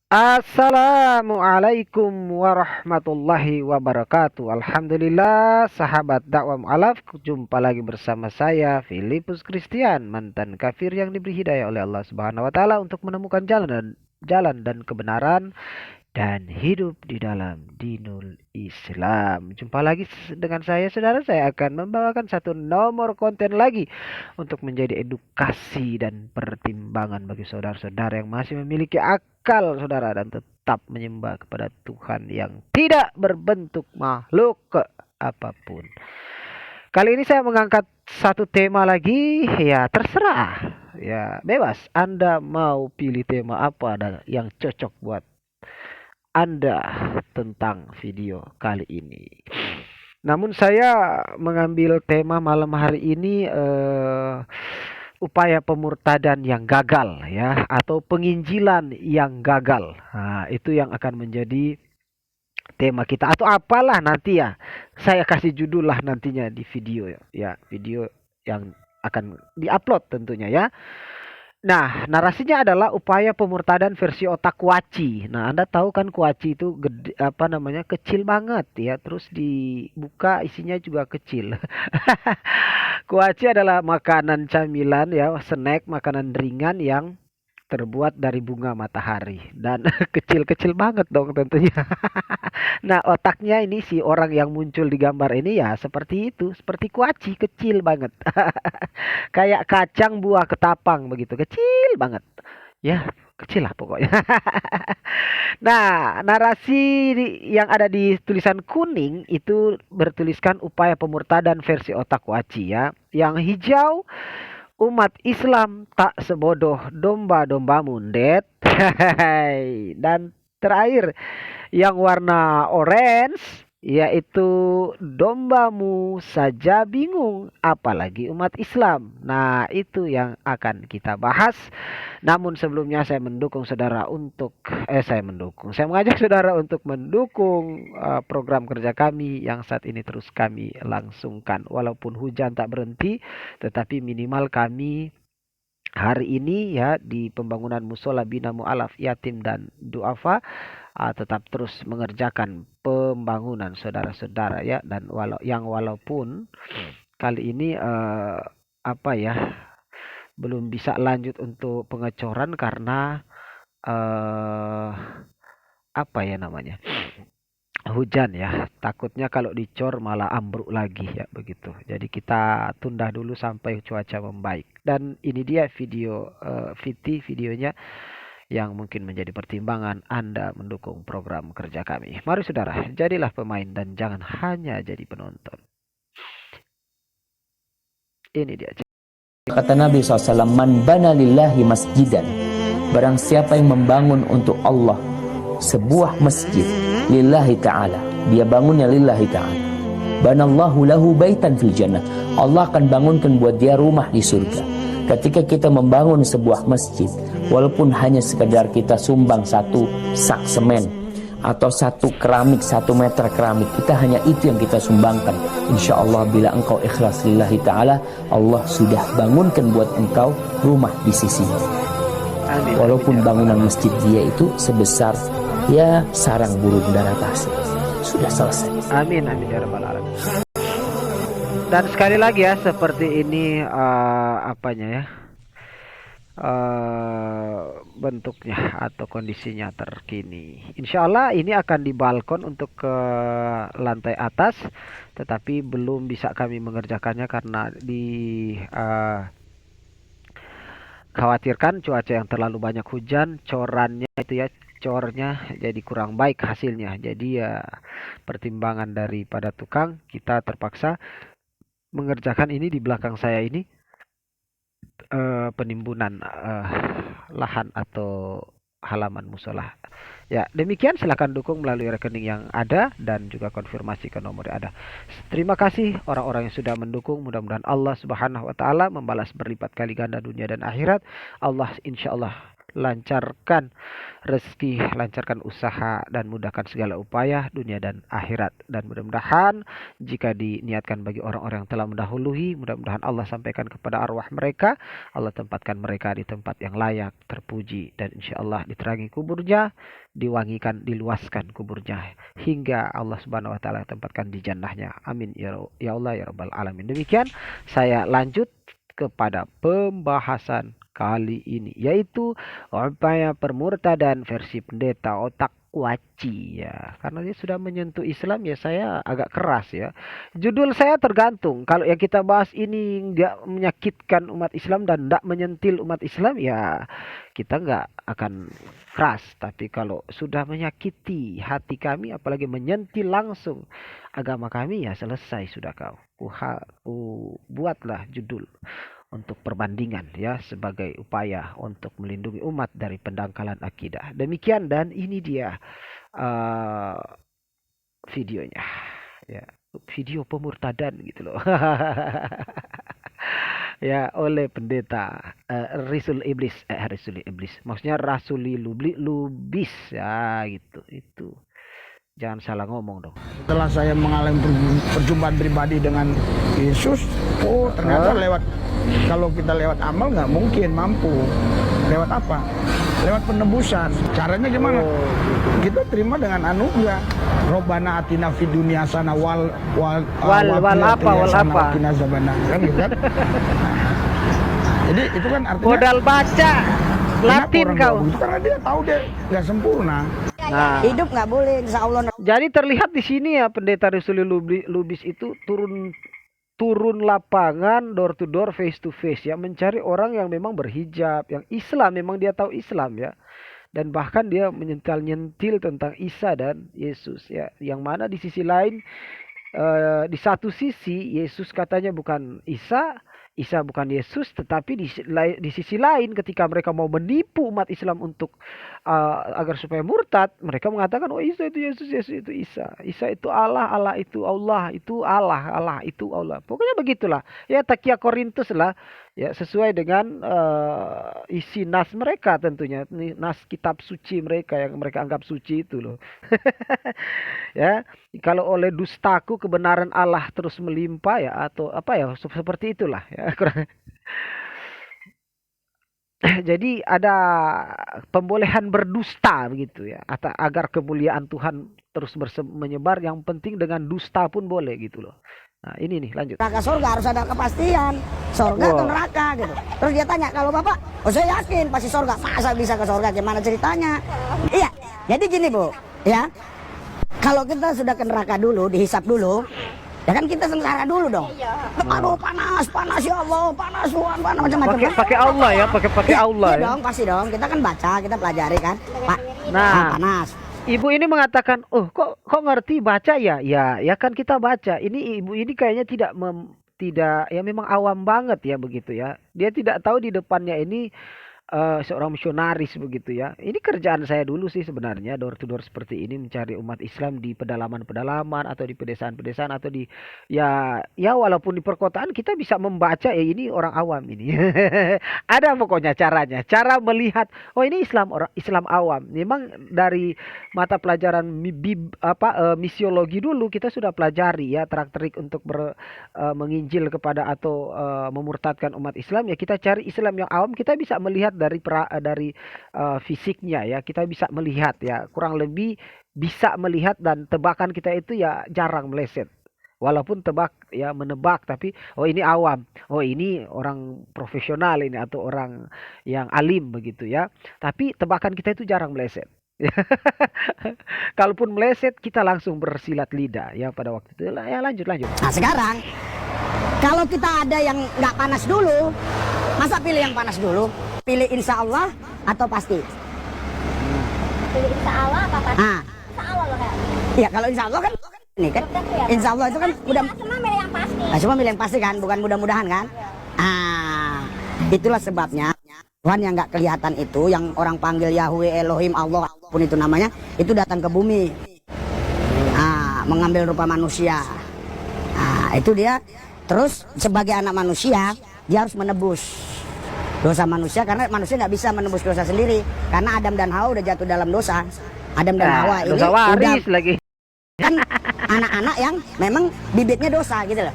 Assalamualaikum warahmatullahi wabarakatuh. Alhamdulillah, sahabat dakwah mu'alaf, jumpa lagi bersama saya Filipus Christian, mantan kafir yang diberi hidayah oleh Allah Subhanahu wa taala untuk menemukan jalan dan kebenaran dan hidup di dalam dinul Islam. Jumpa lagi dengan saya, saudara. Saya akan membawakan satu nomor konten lagi untuk menjadi edukasi dan pertimbangan bagi saudara-saudara yang masih memiliki akal, saudara, dan tetap menyembah kepada Tuhan yang tidak berbentuk makhluk apapun. Kali ini saya mengangkat satu tema lagi, ya terserah. Ya, bebas. Anda mau pilih tema apa dan yang cocok buat anda tentang video kali ini. Namun saya mengambil tema malam hari ini upaya pemurtadan yang gagal, ya, atau penginjilan yang gagal. Nah, itu yang akan menjadi tema kita atau apalah nanti ya. Saya kasih judul lah nantinya di video ya, video yang akan diupload tentunya ya. Nah, narasinya adalah upaya pemurtadan versi otak kuaci. Nah, Anda tahu kan kuaci itu gede, apa namanya, kecil banget ya. Terus dibuka isinya juga kecil. Kuaci adalah makanan camilan ya, snack, makanan ringan yang terbuat dari bunga matahari dan kecil-kecil banget dong tentunya. Nah, otaknya ini si orang yang muncul di gambar ini ya seperti itu, seperti kuaci kecil banget. Kayak kacang buah ketapang begitu, kecil banget. Ya, kecil lah pokoknya. Nah, narasi yang ada di tulisan kuning itu bertuliskan upaya pemurtadan versi otak kuaci ya. Yang hijau, umat Islam tak sebodoh domba-domba mundet. Dan terakhir yang warna orange yaitu dombamu saja bingung apalagi umat Islam. Nah, itu yang akan kita bahas. Namun sebelumnya saya mendukung saudara untuk saya mendukung. Saya mengajak saudara untuk mendukung program kerja kami yang saat ini terus kami langsungkan. Walaupun hujan tak berhenti, tetapi minimal kami hari ini ya di pembangunan musola bina mu'alaf yatim dan duafa tetap terus mengerjakan pembangunan saudara-saudara ya, dan walaupun kali ini apa ya, belum bisa lanjut untuk pengecoran karena eh apa ya namanya, hujan ya, takutnya kalau dicor malah ambruk lagi ya begitu. Jadi kita tunda dulu sampai cuaca membaik. Dan ini dia video videonya yang mungkin menjadi pertimbangan Anda mendukung program kerja kami. Mari saudara, jadilah pemain dan jangan hanya jadi penonton. Ini dia. Kata Nabi SAW, man bana lillahi masjidan, barang siapa yang membangun untuk Allah sebuah masjid, lillahi ta'ala, dia bangunnya lillahi ta'ala, banallahu lahu baitan fil jannah, Allah akan bangunkan buat dia rumah di surga. Ketika kita membangun sebuah masjid, walaupun hanya sekedar kita sumbang satu sak semen atau satu keramik, 1 meter keramik, kita hanya itu yang kita sumbangkan, insya Allah bila engkau ikhlas lillahi ta'ala, Allah sudah bangunkan buat engkau rumah di sisinya. Walaupun bangunan masjid dia itu sebesar ya sarang burung daratasi, sudah selesai. Amin amin ya rabbal alamin. Dan sekali lagi ya, seperti ini apanya ya, bentuknya atau kondisinya terkini. Insya Allah ini akan di balkon untuk ke lantai atas, tetapi belum bisa kami mengerjakannya karena khawatirkan cuaca yang terlalu banyak hujan, corannya itu ya, cornya jadi kurang baik hasilnya. Jadi ya pertimbangan daripada tukang, kita terpaksa mengerjakan ini di belakang saya ini, penimbunan lahan atau halaman musola. Ya, demikian, silakan dukung melalui rekening yang ada dan juga konfirmasi ke nomor yang ada. Terima kasih orang-orang yang sudah mendukung. Mudah-mudahan Allah Subhanahu wa taala membalas berlipat kali ganda dunia dan akhirat. Allah insya Allah lancarkan rezeki, lancarkan usaha, dan mudahkan segala upaya dunia dan akhirat. Dan mudah-mudahan jika diniatkan bagi orang-orang yang telah mendahului, mudah-mudahan Allah sampaikan kepada arwah mereka, Allah tempatkan mereka di tempat yang layak, terpuji, dan insya Allah diterangi kuburnya, diwangikan, diluaskan kuburnya, hingga Allah Subhanahu wa Ta'ala tempatkan di jannahnya. Amin ya Allah ya Rabbal Alamin. Demikian saya lanjut kepada pembahasan kali ini, yaitu upaya permurtadan versi pendeta otak kuaci ya. Karena dia sudah menyentuh Islam ya, saya agak keras ya. Judul saya tergantung. Kalau yang kita bahas ini nggak menyakitkan umat Islam dan nggak menyentil umat Islam ya, kita nggak akan keras. Tapi kalau sudah menyakiti hati kami, apalagi menyentil langsung agama kami, ya selesai sudah kau. Buatlah judul untuk perbandingan ya, sebagai upaya untuk melindungi umat dari pendangkalan akidah. Demikian, dan ini dia videonya ya, video pemurtadan gitu loh. Ya, oleh pendeta Rasul Iblis, maksudnya Rasuli Lubis ya, gitu. Itu jangan salah ngomong dong. Setelah saya mengalami perjumpaan pribadi dengan Yesus, oh ternyata lewat, kalau kita lewat amal nggak mungkin mampu. Lewat apa? Lewat penebusan. Caranya gimana? Kita terima dengan anugerah. Robbana atina fid dunya hasanah wal apa? Atina zabana. Kan gitu kan? Jadi itu kan artinya modal baca Latin kau. Karena dia tahu dia nggak sempurna. Nah, hidup nggak boleh, insya Allah. Jadi terlihat di sini ya, pendeta Rasul Lubis itu turun lapangan, door to door, face to face ya, mencari orang yang memang berhijab, yang Islam, memang dia tahu Islam ya, dan bahkan dia menyentil tentang Isa dan Yesus ya, yang mana di sisi lain, di satu sisi Yesus katanya bukan Isa bukan Yesus, tetapi di sisi lain ketika mereka mau menipu umat Islam untuk agar supaya murtad, mereka mengatakan oh Isa itu Yesus, Yesus itu Isa, Isa itu Allah, Allah itu Allah, itu Allah, Allah itu Allah. Pokoknya begitulah ya, takia Korintus lah ya, sesuai dengan isi nas mereka tentunya, nas kitab suci mereka yang mereka anggap suci itu loh. Ya, kalau oleh dustaku kebenaran Allah terus melimpah ya, atau apa ya, seperti itulah ya, kurang. Jadi ada pembolehan berdusta begitu ya, agar kemuliaan Tuhan terus menyebar, yang penting dengan dusta pun boleh gitu loh. Nah ini nih, lanjut. Neraka surga harus ada kepastian, surga atau neraka gitu. Terus dia tanya, kalau bapak, oh saya yakin pasti surga. Masa bisa ke surga, gimana ceritanya? Iya, jadi gini Bu ya, kalau kita sudah ke neraka dulu, dihisap dulu, ya kan kita sengsara dulu dong. Aduh panas ya Allah, panas Tuhan, panas macam-macam. Pakai Allah ya, pakai Allah iya ya. dong, pasti dong. Kita kan baca, kita pelajari kan, Pak. Nah, panas. Ibu ini mengatakan, oh kok ngerti baca ya? Ya kan kita baca. Ini ibu ini kayaknya tidak ya, memang awam banget ya begitu ya. Dia tidak tahu di depannya ini seorang misionaris begitu ya. Ini kerjaan saya dulu sih sebenarnya, door to door seperti ini, mencari umat Islam di pedalaman-pedalaman atau di pedesaan-pedesaan atau di ya walaupun di perkotaan kita bisa membaca ya, ini orang awam ini. Ada pokoknya caranya, cara melihat oh ini orang Islam awam. Memang dari mata pelajaran misiologi dulu kita sudah pelajari ya, trik untuk menginjil kepada atau memurtadkan umat Islam ya, kita cari Islam yang awam, kita bisa melihat dari fisiknya ya, kita bisa melihat ya, kurang lebih bisa melihat, dan tebakan kita itu ya jarang meleset. Walaupun menebak, tapi oh ini awam, oh ini orang profesional ini atau orang yang alim begitu ya. Tapi tebakan kita itu jarang meleset. Kalaupun meleset kita langsung bersilat lidah ya pada waktu itu. Ya lanjut. Nah sekarang kalau kita ada yang nggak panas dulu, masa pilih yang panas dulu? Pilih insya Allah atau pasti? Pilih insya Allah apa pasti? Insya Allah loh kan? Iya, kalau insya Allah kan ini kan, insya Allah itu kan udah. Semua milih yang pasti. Nah, cuma milih yang pasti kan, bukan mudah-mudahan kan? Itulah sebabnya Tuhan yang nggak kelihatan itu, yang orang panggil Yahweh, Elohim, Allah pun itu namanya, itu datang ke bumi, mengambil rupa manusia. Itu dia. Terus sebagai anak manusia dia harus menebus. Dosa manusia karena manusia nggak bisa menembus dosa sendiri. Karena Adam dan Hawa udah jatuh dalam dosa. Adam dan Hawa ini dosa waris lagi. kan anak-anak yang memang bibitnya dosa gitu loh.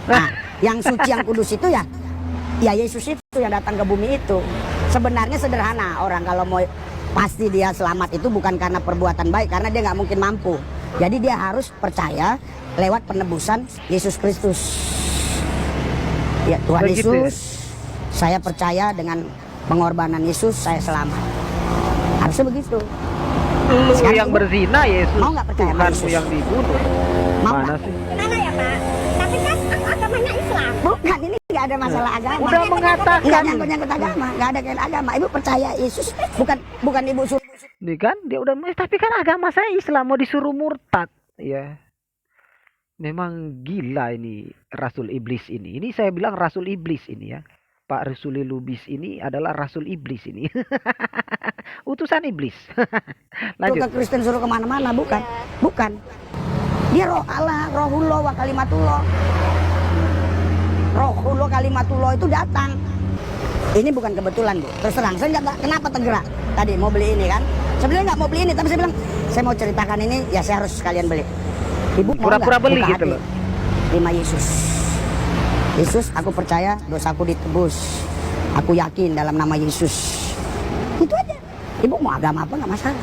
Nah, yang suci yang kudus itu ya Yesus itu yang datang ke bumi itu. Sebenarnya sederhana, orang kalau mau pasti dia selamat itu bukan karena perbuatan baik, karena dia nggak mungkin mampu. Jadi dia harus percaya lewat penebusan Yesus Kristus. Ya Tuhan Begitu ya? Yesus, saya percaya dengan pengorbanan Yesus saya selamat. Harusnya begitu. Lu Sekarang yang ibu berzina Yesus, mau nggak percaya sama Tuhanmu Yesus? yang dibunuh. Mau Mana nggak? sih? Gimana ya Pak? Tapi kan agamanya Islam. Bukan, ini nggak ada masalah agama. Udah Nggak mengatakan nyangkut agama, nggak ada kain agama. Ibu percaya Yesus, bukan ibu suruh. nih kan dia udah tapi kan agama saya Islam mau disuruh murtad ya. Memang gila ini Rasul Iblis ini. Ini saya bilang Rasul Iblis ini ya. Pak Rusuli Lubis ini adalah Rasul Iblis ini. Utusan Iblis. Suruh Lanjut. ke Kristen suruh kemana-mana, bukan. Dia roh Allah, rohullah wa kalimatullah. Rohullah kalimatullah itu datang. Ini bukan kebetulan Bu. Terus terang, saya nggak kenapa tergerak tadi mau beli ini kan. Sebenarnya nggak mau beli ini, tapi saya bilang saya mau ceritakan ini, ya saya harus sekalian beli. Ibu mau Pura-pura nggak beli buka gitu hati? loh. Terima Yesus. Yesus, aku percaya dosaku ditebus. Aku yakin dalam nama Yesus. Itu aja. Ibu mau agama apa nggak masalah.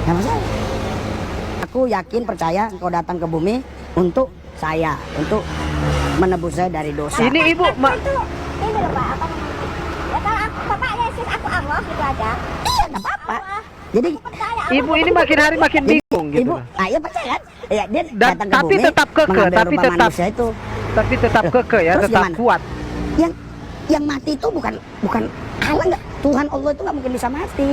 Nggak masalah. Aku yakin percaya engkau datang ke bumi untuk saya, untuk menebus saya dari dosa. Ini Ibu, Itu ini loh Pak, apa namanya? Ya kalau Bapak Yesus aku Allah gitu aja. Iya, nggak apa-apa. Jadi Percaya Ibu ini makin hari makin bingung gitu. ibu, loh. ya percaya kan? Ya, dia Dan datang ke tapi bumi, tetap kekeh, mengambil tapi rupa tetap manusia itu. Tapi tetap kekeh ya, Terus tetap gimana? kuat. Yang mati itu bukan Allah nggak, Tuhan Allah itu nggak mungkin bisa mati.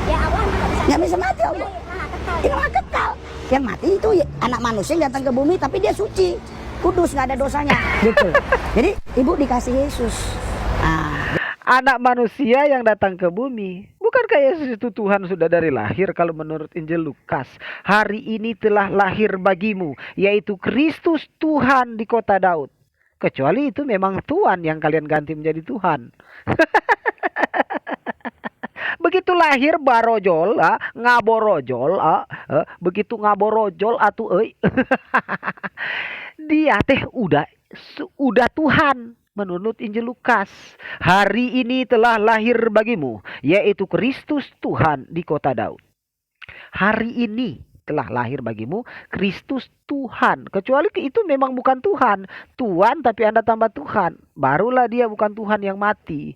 ya Allah Nggak bisa mati Allah. Maha kekal. Ini maha kekal. Yang mati itu ya, anak manusia yang datang ke bumi tapi dia suci, kudus, nggak ada dosanya, gitu. Jadi ibu dikasih Yesus. Anak manusia yang datang ke bumi. Bukankah Yesus itu Tuhan sudah dari lahir kalau menurut Injil Lukas? Hari ini telah lahir bagimu, yaitu Kristus Tuhan di kota Daud. Kecuali itu memang Tuhan yang kalian ganti menjadi Tuhan. Begitu lahir barojol, ngaborojol, begitu ngaborojol atuh euy. Dia teh udah Tuhan. Menurut Injil Lukas, hari ini telah lahir bagimu, yaitu Kristus Tuhan di kota Daud. Hari ini telah lahir bagimu Kristus Tuhan. Kecuali itu memang bukan Tuhan. Tuhan tapi Anda tambah Tuhan. Barulah dia bukan Tuhan yang mati.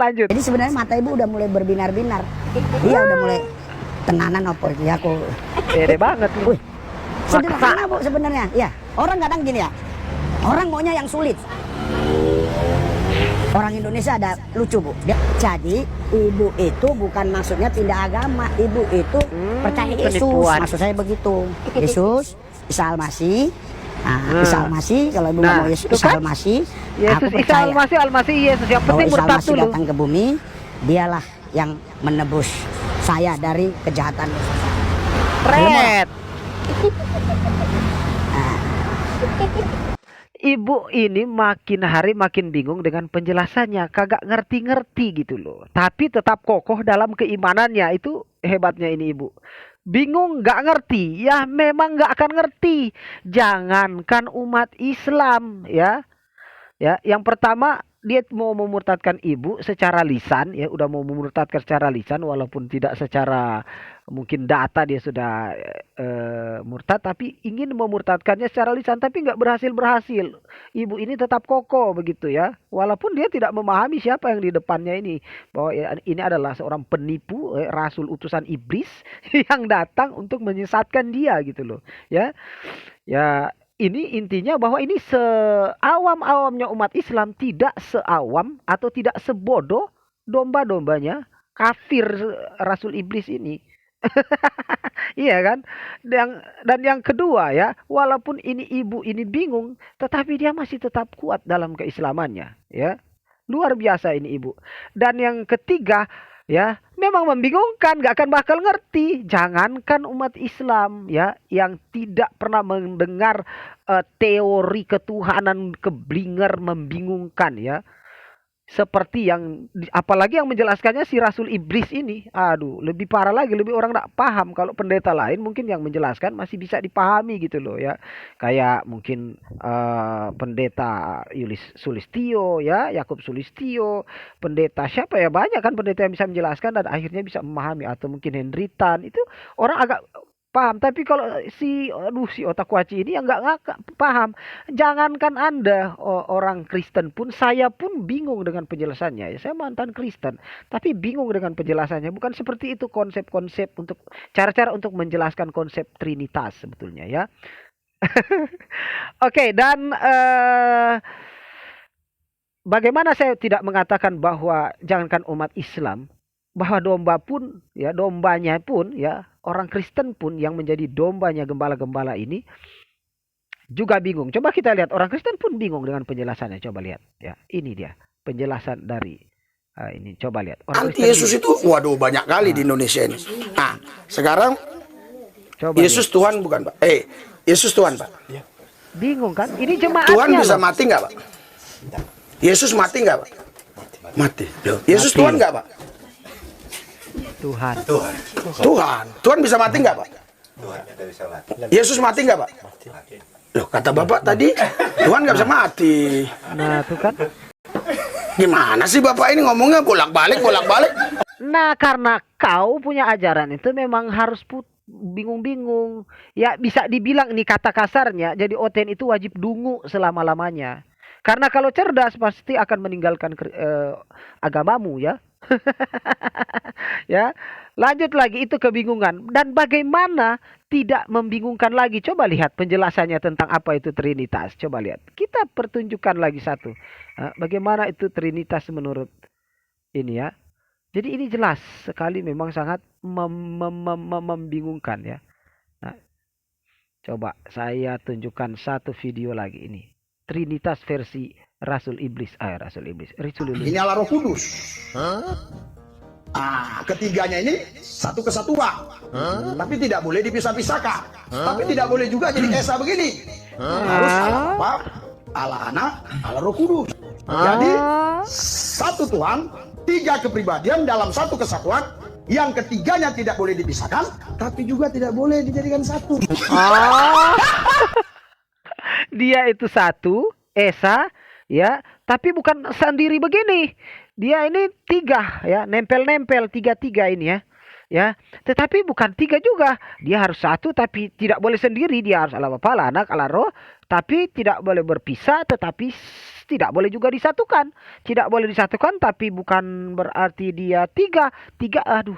Lanjut. Jadi sebenarnya mata ibu udah mulai berbinar-binar. Iya udah mulai tenanan apa ya aku. Pede banget lu. Wih, sederhana Bu sebenarnya. Ya, orang kadang gini ya. Orang maunya yang sulit. Orang Indonesia ada lucu Bu. Jadi ibu itu bukan maksudnya pindah agama. Ibu itu percaya Yesus. penipuan. Maksud saya begitu. Yesus, Isa Al-Masih. Isa Al-Masih. Kalau ibu nggak mau Yesus, itu Isa kan? Al-Masih. Yesus Aku Isa percaya Al-Masih Yesus. Yang bahwa penting Isa murtad Al-Masih dulu. datang ke bumi. Dialah yang menebus saya dari kejahatan. Pret. Ibu ini makin hari makin bingung dengan penjelasannya, kagak ngerti-ngerti gitu loh. Tapi tetap kokoh dalam keimanannya, itu hebatnya ini ibu. Bingung nggak ngerti, ya memang nggak akan ngerti. Jangankan umat Islam ya. Ya, yang pertama dia mau memurtadkan ibu secara lisan ya, udah mau memurtadkan secara lisan walaupun tidak secara mungkin data dia sudah murtad, tapi ingin memurtadkannya secara lisan tapi nggak berhasil. Ibu ini tetap kokoh begitu ya, walaupun dia tidak memahami siapa yang di depannya ini, bahwa ya, ini adalah seorang penipu, rasul utusan iblis yang datang untuk menyesatkan dia gitu loh ya. Ya, ini intinya bahwa ini seawam-awamnya umat Islam tidak seawam atau tidak sebodoh domba-dombanya kafir Rasul Iblis ini. Iya kan? Dan yang kedua ya, walaupun ini ibu ini bingung, tetapi dia masih tetap kuat dalam keislamannya ya. Luar biasa ini ibu. Dan yang ketiga ya, memang membingungkan, gak akan bakal ngerti. Jangankan umat Islam ya, yang tidak pernah mendengar teori ketuhanan keblinger membingungkan ya. seperti yang apalagi yang menjelaskannya si Rasul Iblis ini. Aduh, lebih parah lagi, lebih orang nggak paham. Kalau pendeta lain mungkin yang menjelaskan masih bisa dipahami gitu loh ya. Kayak mungkin pendeta Sulistio ya, Yakub Sulistio, pendeta siapa ya, banyak kan pendeta yang bisa menjelaskan dan akhirnya bisa memahami, atau mungkin Hendritan itu orang agak paham. Tapi kalau si Otakwaci ini yang nggak paham. Jangankan Anda orang Kristen pun, saya pun bingung dengan penjelasannya. Ya, saya mantan Kristen, tapi bingung dengan penjelasannya. Bukan seperti itu konsep-konsep untuk cara-cara untuk menjelaskan konsep Trinitas sebetulnya ya. Oke, dan bagaimana saya tidak mengatakan bahwa jangankan umat Islam, bahwa domba pun ya, dombanya pun ya, orang Kristen pun yang menjadi dombanya gembala-gembala ini juga bingung. Coba kita lihat, orang Kristen pun bingung dengan penjelasannya. Coba lihat ya, ini dia penjelasan dari ini. Coba lihat, orang anti Kristen Yesus itu waduh banyak kali di Indonesia ini. Nah, sekarang coba Yesus lihat. Tuhan bukan, Pak? Yesus Tuhan, Pak. Bingung kan? Ini jemaatnya Tuhan bisa loh. mati nggak, Pak? Yesus mati nggak, Pak? Mati. Yesus Mati. Tuhan nggak, Pak? Tuhan. Tuhan bisa mati nggak, Pak? Yesus mati nggak, Pak? Loh, kata Bapak tadi Tuhan nggak bisa mati. Nah, tuh kan. Gimana sih Bapak ini ngomongnya bolak-balik? Nah, karena kau punya ajaran itu memang harus bingung-bingung. Ya, bisa dibilang ini kata kasarnya, jadi OTN itu wajib dungu selama-lamanya. Karena kalau cerdas pasti akan meninggalkan agamamu ya. Ya, lanjut lagi, itu kebingungan. Dan bagaimana tidak membingungkan lagi? Coba lihat penjelasannya tentang apa itu Trinitas. Coba lihat. Kita pertunjukkan lagi satu. Bagaimana itu Trinitas menurut ini ya. Jadi ini jelas sekali, memang sangat membingungkan ya. Nah, coba saya tunjukkan satu video lagi ini. Trinitas versi Rasul Iblis. Ini Allah Roh Kudus. Ketiganya ini satu kesatuan. Tapi tidak boleh dipisah-pisahkan. Tapi tidak boleh juga jadi esa begini. Harus Allah Bapa, Allah Anak, Allah Roh Kudus. Jadi satu Tuhan, tiga kepribadian dalam satu kesatuan. Yang ketiganya tidak boleh dipisahkan, tapi juga tidak boleh dijadikan satu. Dia itu satu, esa, ya, tapi bukan sendiri begini. Dia ini tiga, ya, nempel-nempel tiga-tiga ini ya, ya. Tetapi bukan tiga juga. Dia harus satu, tapi tidak boleh sendiri. Dia harus Allah Bapa, Allah Anak, Allah Roh, tapi tidak boleh berpisah, tetapi tidak boleh juga disatukan. Tidak boleh disatukan, tapi bukan berarti dia tiga. Aduh.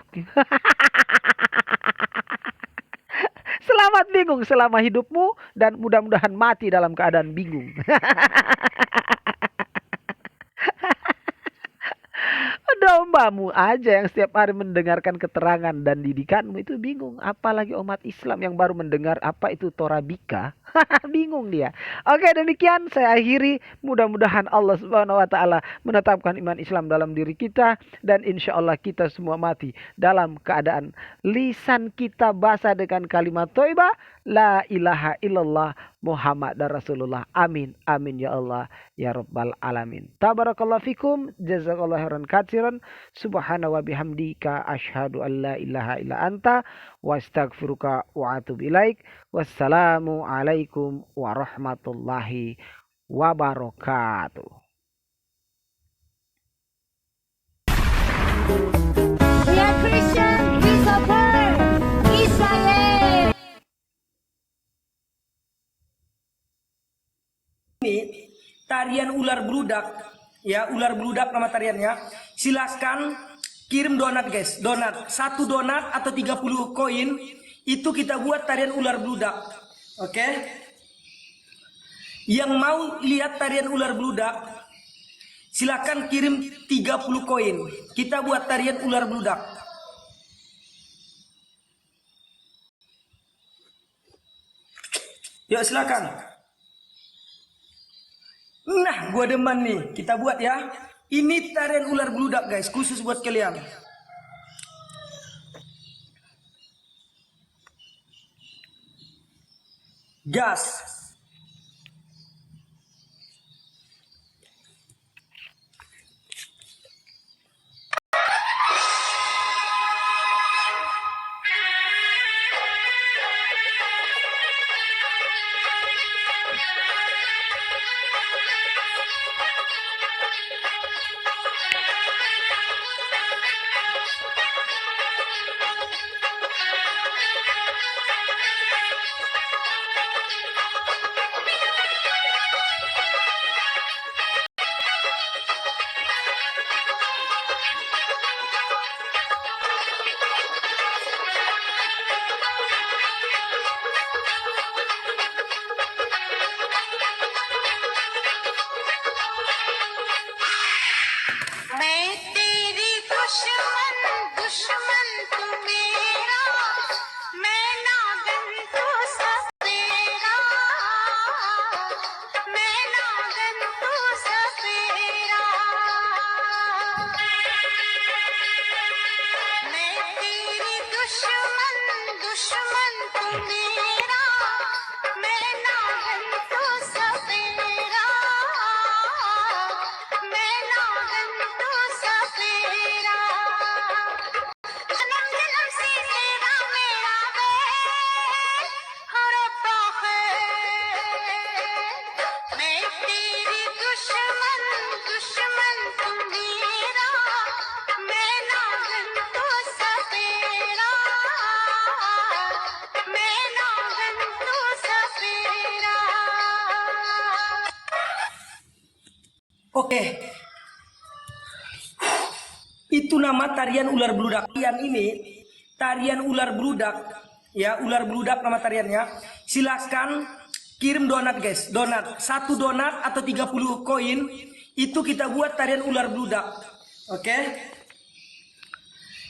Selamat bingung selama hidupmu, dan mudah-mudahan mati dalam keadaan bingung. Dombamu aja yang setiap hari mendengarkan keterangan dan didikanmu itu bingung. Apalagi umat Islam yang baru mendengar apa itu Torabika. Bingung dia. Oke, demikian saya akhiri. Mudah-mudahan Allah Subhanahu wa taala menetapkan iman Islam dalam diri kita, dan insya Allah kita semua mati dalam keadaan lisan kita basah dengan kalimat thayyibah la ilaha illallah Muhammad dan Rasulullah. Amin. Amin ya Allah ya Rabbal alamin. Tabarakallahu fikum. Jazakallahu khairan katsiran. Subhana wa bihamdika asyhadu an la ilaha illa anta wa astaghfiruka wa atubu ilaik. Wassalamu alaikum warahmatullahi wabarakatuh. We are Christian, we support Israel. Ini tarian ular beludak ya, ular beludak nama tariannya. Silahkan kirim donat guys, donat 1 donat atau 30 koin itu kita buat tarian ular beludak. Oke, yang mau lihat tarian ular beludak silahkan kirim 30 koin, kita buat tarian ular beludak. Yuk silakan. Nah, gua demen nih. Kita buat ya. Ini tarian ular beludak guys, khusus buat kalian. Gas. मैं तेरी दुश्मन दुश्मन तू मेरा मैं नागन तू सपेरा मैं नागन तू सपेरा मैं तेरी दुश्मन दुश्मन तू मेरा मैं नागन तू सपेरा मैं नागन तू सपेरा जन्म जन्म से तेरा मेरा बैर हो रब्बा खैर मैं तेरी दुश्मन दुश्मन तू मेरा मैं नागन तू सपेरा मैं नागन तू सपेरा Oke. Itu nama tarian ular beludak. Tarian ini, tarian ular beludak, ya, ular beludak nama tariannya. Silahkan kirim donat guys, donat. 1 donat atau 30 koin, itu kita buat tarian ular beludak. Oke.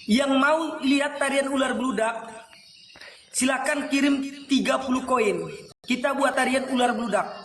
Yang mau lihat tarian ular beludak, silahkan kirim 30 koin. Kita buat tarian ular beludak.